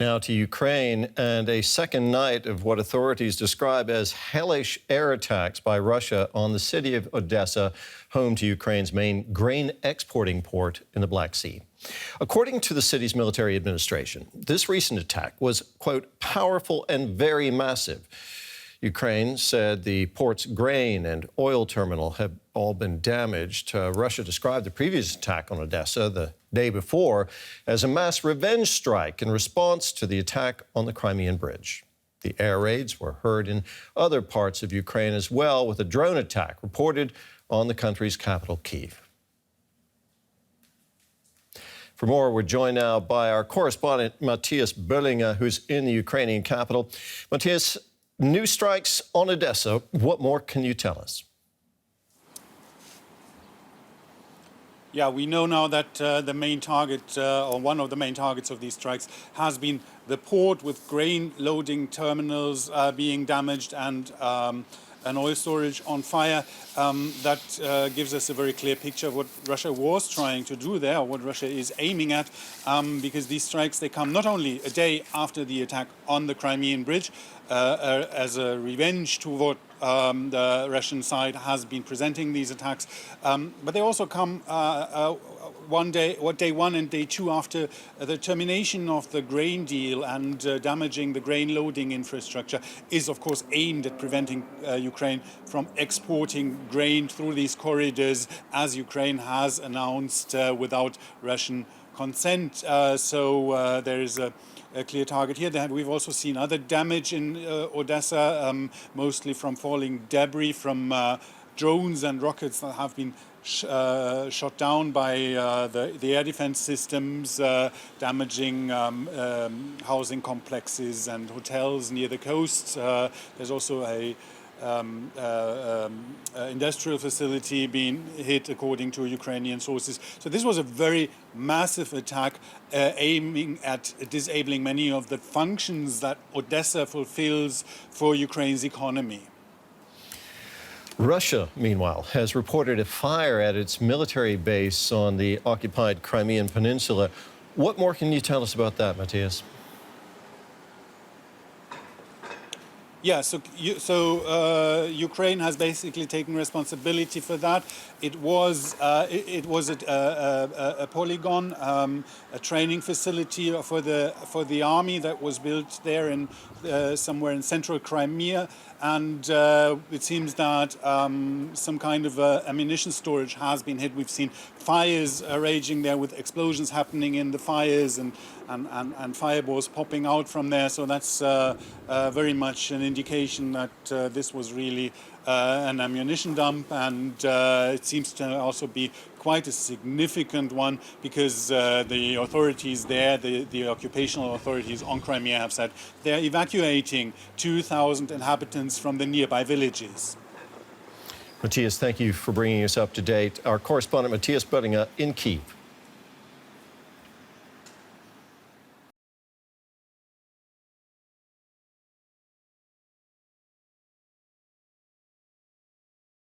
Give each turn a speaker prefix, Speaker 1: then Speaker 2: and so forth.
Speaker 1: Now to Ukraine and a second night of what authorities describe as hellish air attacks by Russia on the city of Odesa, home to Ukraine's main grain exporting port in the Black Sea. According to the city's military administration, this recent attack was, quote, powerful and very massive. Ukraine said the port's grain and oil terminal have all been damaged. Russia described the previous attack on Odesa the day before as a mass revenge strike in response to the attack on the Crimean bridge. The air raids were heard in other parts of Ukraine as well, with a drone attack reported on the country's capital, Kyiv. For more, we're joined now by our correspondent, Matthias Böllinger, who's in the Ukrainian capital. Matthias, new strikes on Odesa. What more can you tell us?
Speaker 2: Yeah, we know now that the main target, or one of the main targets of these strikes, has been the port, with grain loading terminals being damaged and an oil storage on fire. That gives us a very clear picture of what Russia was trying to do there, or what Russia is aiming at, because these strikes, they come not only a day after the attack on the Crimean bridge, as a revenge to what the Russian side has been presenting these attacks, but they also come day one and day two after the termination of the grain deal, and damaging the grain loading infrastructure is, of course, aimed at preventing Ukraine from exporting grain through these corridors, as Ukraine has announced, without Russian consent. So there is a clear target here. We've also seen other damage in Odesa, mostly from falling debris from drones and rockets that have been shot down by the air defense systems, damaging housing complexes and hotels near the coast. There's also a industrial facility being hit, according to Ukrainian sources. So this was a very massive attack aiming at disabling many of the functions that Odesa fulfills for Ukraine's economy.
Speaker 1: Russia, meanwhile, has reported a fire at its military base on the occupied Crimean Peninsula. What more can you tell us about that, Matthias?
Speaker 2: Yeah, so Ukraine has basically taken responsibility for that. It was a polygon, a training facility for the army that was built there in somewhere in central Crimea, and it seems that some kind of ammunition storage has been hit. We've seen fires raging there, with explosions happening in the fires and fireballs popping out from there. So that's very much an indication that this was really an ammunition dump, and it seems to also be quite a significant one, because the authorities there, the occupational authorities on Crimea, have said they're evacuating 2,000 inhabitants from the nearby villages.
Speaker 1: Matthias, thank you for bringing us up to date. Our correspondent, Matthias Böllinger, in Kyiv.